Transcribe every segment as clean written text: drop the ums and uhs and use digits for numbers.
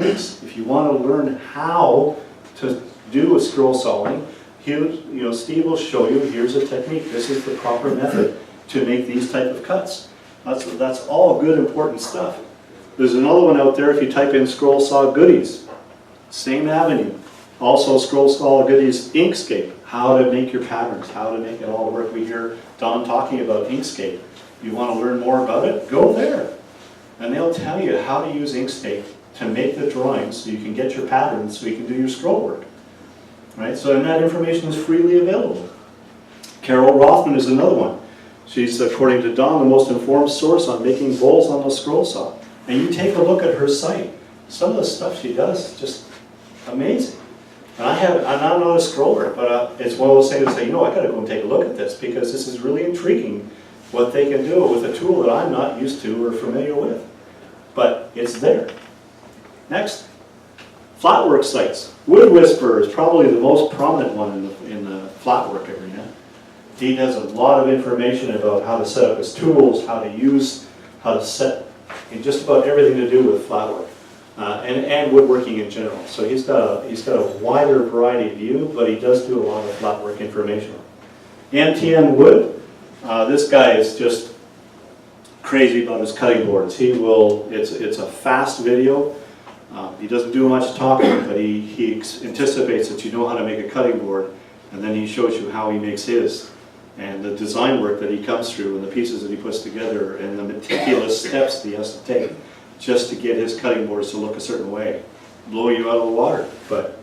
techniques. If you want to learn how to do a scroll sawing, Steve will show you, here's a technique. This is the proper method to make these type of cuts. That's all good, important stuff. There's another one out there if you type in scroll saw goodies. Same avenue. Also scroll saw goodies Inkscape. How to make your patterns, how to make it all work. We hear Don talking about Inkscape. You want to learn more about it? Go there. And they'll tell you how to use Inkscape to make the drawings so you can get your patterns so you can do your scroll work. Right? So, and that information is freely available. Carol Rothman is another one. She's, according to Don, the most informed source on making bowls on the scroll saw. And you take a look at her site. Some of the stuff she does is just amazing. And I'm not a scroller, but it's one of those things to say, I got to go and take a look at this because this is really intriguing what they can do with a tool that I'm not used to or familiar with. But it's there. Next, flatwork sites. Wood Whisperer is probably the most prominent one in the flatwork arena. He has a lot of information about how to set up his tools, how to set, and just about everything to do with flatwork. And woodworking in general. So he's got a wider variety of view, but he does do a lot of flatwork information. MTN Wood, this guy is just crazy about his cutting boards. It's a fast video. He doesn't do much talking, but he anticipates that you know how to make a cutting board, and then he shows you how he makes his, and the design work that he comes through, and the pieces that he puts together, and the meticulous steps that he has to take just to get his cutting boards to look a certain way. Blow you out of the water, but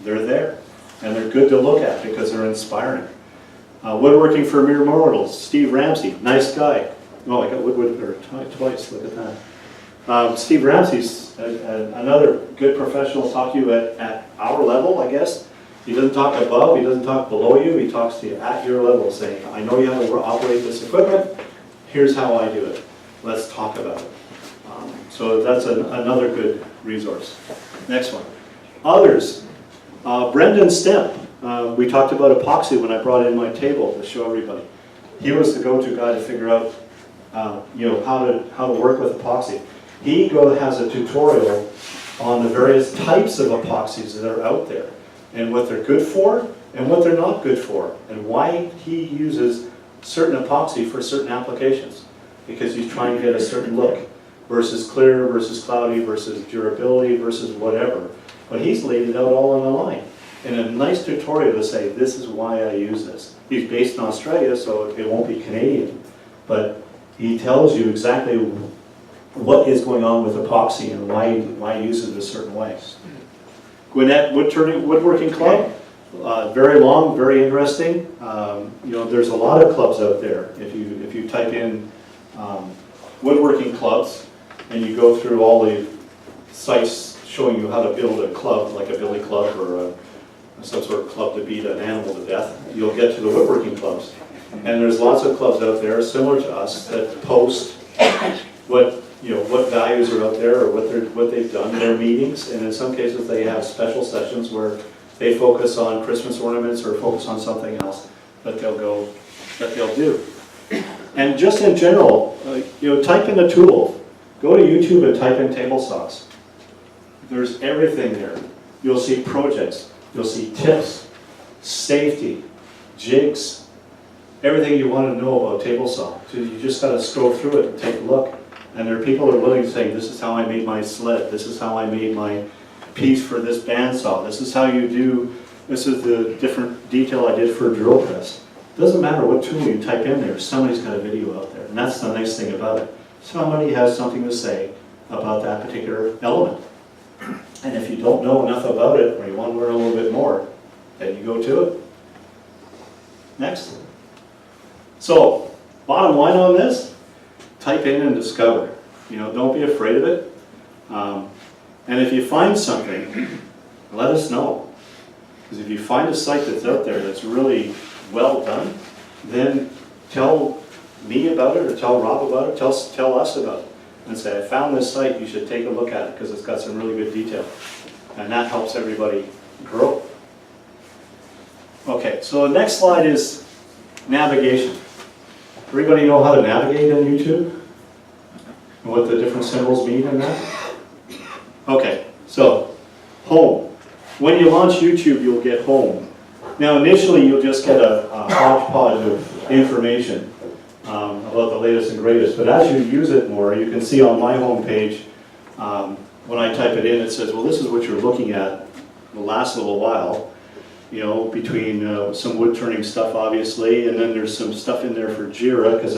they're there. And they're good to look at because they're inspiring. Woodworking for Mere Mortals, Steve Ramsey, nice guy. Oh, I got woodworker twice, look at that. Steve Ramsey's another good professional to talk to you at our level, I guess. He doesn't talk above, he doesn't talk below you, he talks to you at your level saying, I know you have to operate this equipment, here's how I do it. Let's talk about it. So that's another good resource. Next one. Others. Brendan Stemp. We talked about epoxy when I brought in my table to show everybody. He was the go-to guy to figure out how to work with epoxy. He has a tutorial on the various types of epoxies that are out there and what they're good for and what they're not good for and why he uses certain epoxy for certain applications because he's trying to get a certain look. Versus clear, versus cloudy, versus durability, versus whatever. But he's laid it out all on the line in a nice tutorial to say, this is why I use this. He's based in Australia, so it won't be Canadian. But he tells you exactly what is going on with epoxy and why he uses it a certain way. Gwinnett Woodworking Club, very long, very interesting. There's a lot of clubs out there. If you type in woodworking clubs, and you go through all the sites showing you how to build a club, like a billy club or some sort of club to beat an animal to death, you'll get to the woodworking clubs. And there's lots of clubs out there similar to us that post what values are out there or what they've done, their meetings, and in some cases they have special sessions where they focus on Christmas ornaments or focus on something else that they'll do. And just in general, type in a tool. Go to YouTube and type in table saws. There's everything there. You'll see projects. You'll see tips, safety, jigs, everything you want to know about table saw. So you just got to scroll through it and take a look. And there are people who are willing to say, this is how I made my sled. This is how I made my piece for this bandsaw. This is this is the different detail I did for a drill press. Doesn't matter what tool you type in there, somebody's got a video out there. And that's the nice thing about it. Somebody has something to say about that particular element. And if you don't know enough about it, or you want to learn a little bit more, then you go to it. Next. So, bottom line on this, type in and discover. Don't be afraid of it. And if you find something, let us know. Because if you find a site that's out there that's really well done, then tell me about it, or tell Rob about it, tell us about it, and say, I found this site, you should take a look at it, because it's got some really good detail. And that helps everybody grow. Okay, so the next slide is navigation. Everybody know how to navigate on YouTube? And what the different symbols mean in that? Okay, So, home. When you launch YouTube, you'll get home. Now initially you'll just get a hodgepodge of information about the latest and greatest, but as you use it more, you can see on my home page, when I type it in, it says, well, this is what you're looking at the last little while, you know, between some wood turning stuff obviously, and then there's some stuff in there for Jira, because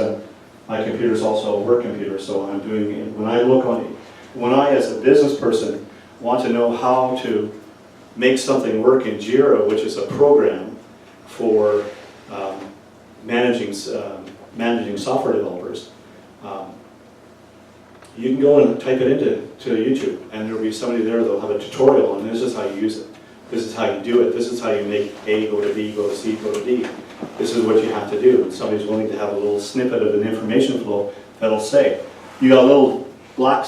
my computer's also a work computer, so I'm doing it. When I as a business person want to know how to make something work in Jira, which is a program for managing software developers, you can go and type it into YouTube, and there'll be somebody there that'll have a tutorial on this is how you use it. This is how you do it. This is how you make A go to B, go to C, go to D. This is what you have to do. And somebody's willing to have a little snippet of an information flow that'll say, you got a little black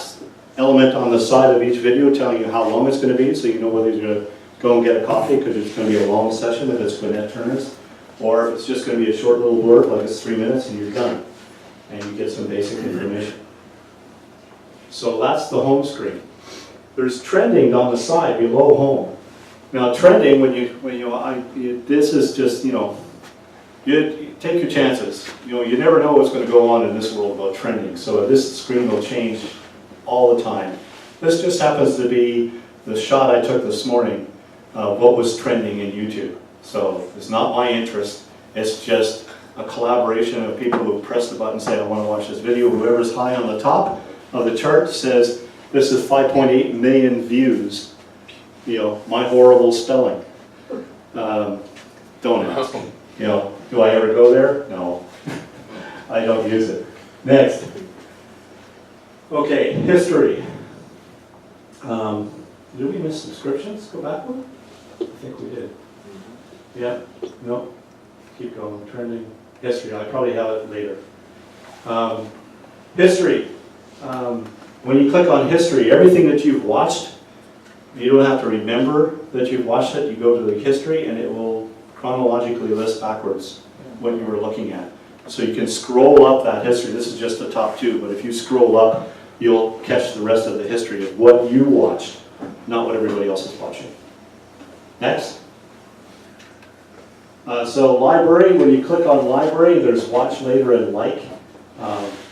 element on the side of each video telling you how long it's going to be, so you know whether you're going to go and get a coffee because it's going to be a long session if it's Gwinnett Turner's, or if it's just going to be a short little blurb like it's 3 minutes and you're done. And you get some basic information. So that's the home screen. There's trending on the side below home. Now trending, this is just, you know, you take your chances. You know, you never know what's going to go on in this world about trending. So this screen will change all the time. This just happens to be the shot I took this morning of what was trending in YouTube. So it's not my interest. It's just a collaboration of people who press the button and say, I want to watch this video. Whoever's high on the top of the chart says, this is 5.8 million views. You know, my horrible spelling. Don't ask. You know, do I ever go there? No. I don't use it. Next. Okay, history. Did we miss subscriptions? Go back one? I think we did. Yeah? No? Keep going. Trending. History. I probably have it later. History. When you click on history, everything that you've watched, you don't have to remember that you've watched it. You go to the history and it will chronologically list backwards what you were looking at. So you can scroll up that history. This is just the top 2, but if you scroll up, you'll catch the rest of the history of what you watched, not what everybody else is watching. Next. So library, when you click on library, there's watch later and like.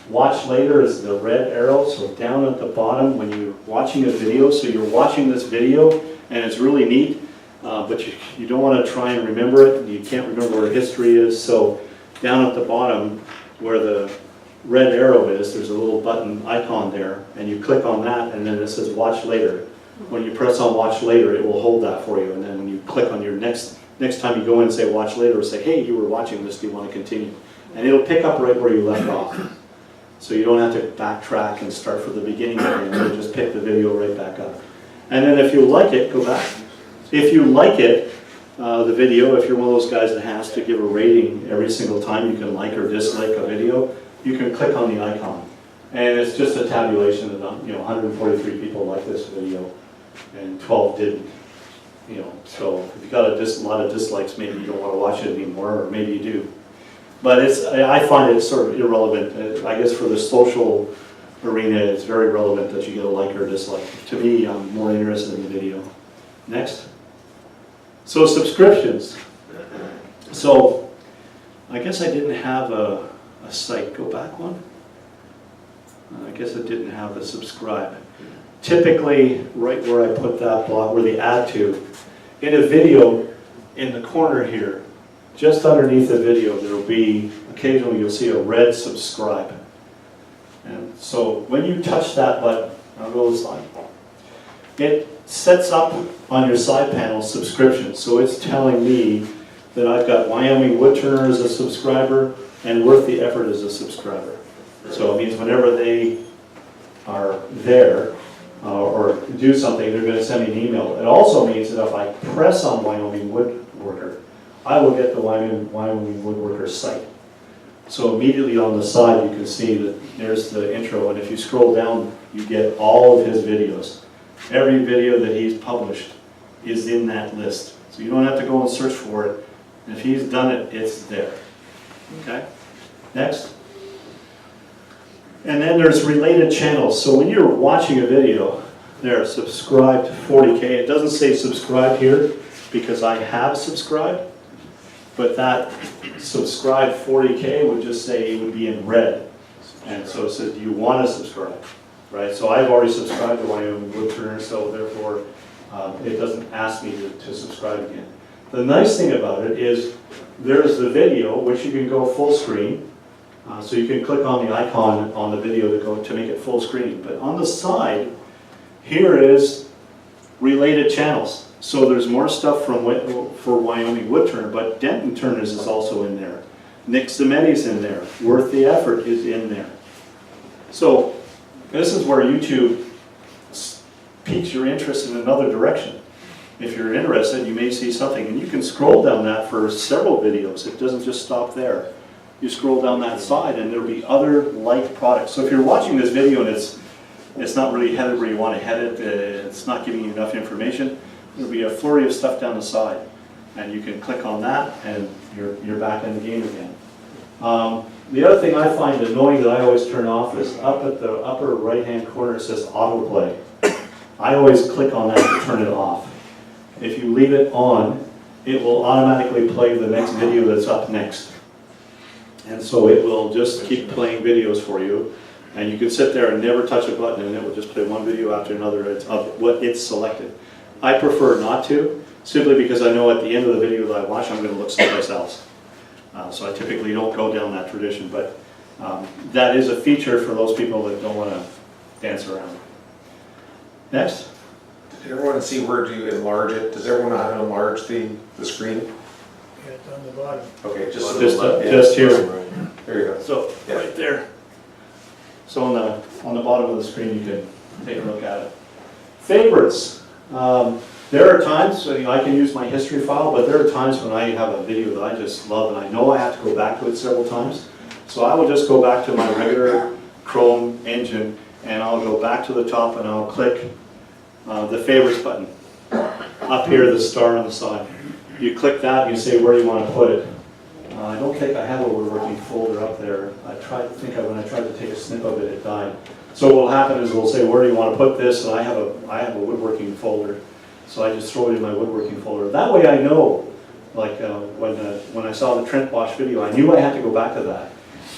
Watch later is the red arrow, so down at the bottom when you're watching a video, so you're watching this video and it's really neat, but you don't want to try and remember it, and you can't remember where history is, so down at the bottom where the red arrow is, there's a little button icon there, and you click on that and then it says watch later. When you press on watch later, it will hold that for you, and then when you click on your next time you go in and say watch later, it'll say, hey, you were watching this, do you want to continue? And it'll pick up right where you left off. So you don't have to backtrack and start from the beginning again. You'll just pick the video right back up. And then if you like it, go back. If you like it, the video, if you're one of those guys that has to give a rating every single time you can like or dislike a video, you can click on the icon. And it's just a tabulation of, 143 people like this video and 12 didn't. You know, so if you got a lot of dislikes, maybe you don't want to watch it anymore, or maybe you do. But I find it sort of irrelevant. I guess for the social arena, it's very relevant that you get a like or dislike. To me, I'm more interested in the video. Next. So subscriptions. So I guess I didn't have a site. Go back one. I guess it didn't have the subscribe. Typically, right where I put that block, where the add to, in a video, in the corner here, just underneath the video, there will be, occasionally you'll see a red subscribe. And so when you touch that button, I'll go to the slide, it sets up on your side panel subscriptions. So it's telling me that I've got Wyoming Woodturner as a subscriber and Worth the Effort as a subscriber. So it means whenever they are there or do something, they're going to send me an email. It also means that if I press on Wyoming Woodworker, I will get the Wyoming Woodworker site. So immediately on the side you can see that there's the intro, and if you scroll down you get all of his videos. Every video that he's published is in that list. So you don't have to go and search for it. If he's done it, it's there. Okay? Next. And then there's related channels. So when you're watching a video, There, subscribe to 40K. It doesn't say subscribe here because I have subscribed, but that subscribe 40K would just say it would be in red. And so it says, do you want to subscribe? Right? So I've already subscribed to Wyoming Woodturner, so therefore it doesn't ask me to subscribe again. The nice thing about it is there's the video, which you can go full screen. So you can click on the icon on the video to make it full screen. But on the side, here is related channels. So there's more stuff for Wyoming Woodturner, but Denton Turners is also in there. Nick Zimetti's in there. Worth the Effort is in there. So this is where YouTube piques your interest in another direction. If you're interested, you may see something, and you can scroll down that for several videos. It doesn't just stop there. You scroll down that side and there'll be other like products. So if you're watching this video and it's not really headed where you want to head it, it's not giving you enough information, there'll be a flurry of stuff down the side. And you can click on that and you're back in the game again. The other thing I find annoying that I always turn off is up at the upper right hand corner it says autoplay. I always click on that to turn it off. If you leave it on, it will automatically play the next video that's up next. And so it will just keep playing videos for you. And you can sit there and never touch a button and it will just play one video after another of what it's selected. I prefer not to, simply because I know at the end of the video that I watch I'm going to look someplace else. So I typically don't go down that tradition, but that is a feature for those people that don't want to dance around. Next. Did everyone see where to enlarge it? Does everyone know how to enlarge the screen? Yeah, it's on the bottom. Okay, Just here. There you go. So right there. So on the bottom of the screen you can take a look at it. Favorites. There are times, so, I can use my history file, but there are times when I have a video that I just love and I know I have to go back to it several times. So I will just go back to my regular Chrome engine and I'll go back to the top and I'll click the favorites button. Up here, the star on the side. You click that and you say where you want to put it. I don't think I have a woodworking folder up there. When I tried to take a snip of it, it died. So what will happen is we'll say where do you want to put this, and I have a woodworking folder. So I just throw it in my woodworking folder. That way I know, like when I saw the Trent Bosch video, I knew I had to go back to that.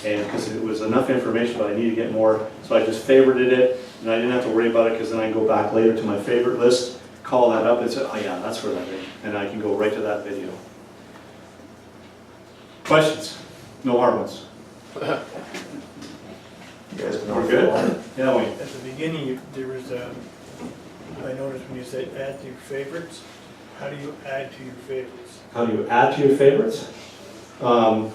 And because it was enough information, but I need to get more. So I just favorited it, and I didn't have to worry about it because then I can go back later to my favorite list, call that up, and say, oh yeah, that's where that is. And I can go right to that video. Questions? No hard ones. You guys We're good? Yeah, we. At the beginning, there was I noticed when you said add to your favorites, how do you add to your favorites? How do you add to your favorites? No,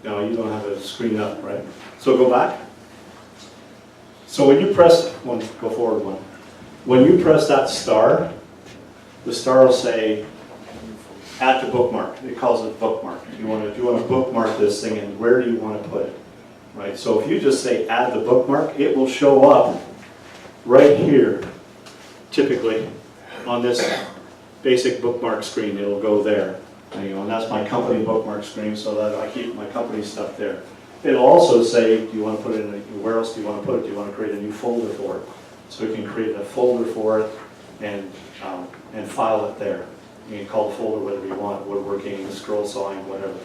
you don't have a screen up, right? So go back. So when you press, go forward one. When you press that star, the star will say add to bookmark. It calls it bookmark. Do you want to bookmark this thing, and where do you want to put it? Right. So if you just say add the bookmark, it will show up right here, typically on this basic bookmark screen. It'll go there. And that's my company bookmark screen, so that I keep my company stuff there. It'll also say, do you want to put it in where else do you want to put it? Do you want to create a new folder for it? So you can create a folder for it and file it there. You can call the folder whatever you want, woodworking, scroll sawing, whatever.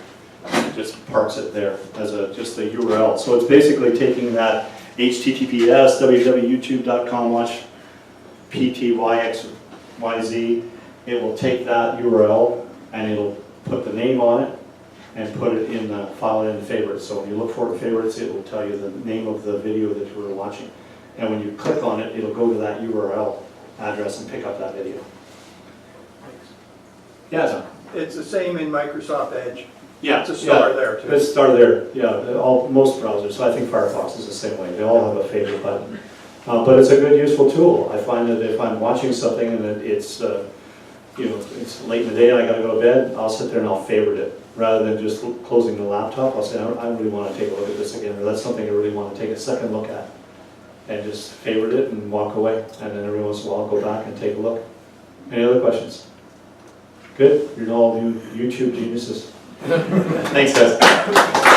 It just parks it there as just a URL. So it's basically taking that https www.youtube.com /Pt.2. It will take that URL and it'll put the name on it and put it in the file in favorites. So when you look for favorites, it will tell you the name of the video that you were watching. And when you click on it, it'll go to that URL address and pick up that video. Yeah, It's the same in Microsoft Edge. yeah, It's a star there too. It's a star there. Yeah, most browsers. So I think Firefox is the same way. They all have a favorite button. But it's a good, useful tool. I find that if I'm watching something and it's it's late in the day and I got to go to bed, I'll sit there and I'll favorite it rather than just closing the laptop. I'll say I really want to take a look at this again, or that's something I really want to take a second look at, and just favorite it and walk away. And then every once in a while, I'll go back and take a look. Any other questions? Good. You're all new YouTube geniuses. Thanks, guys.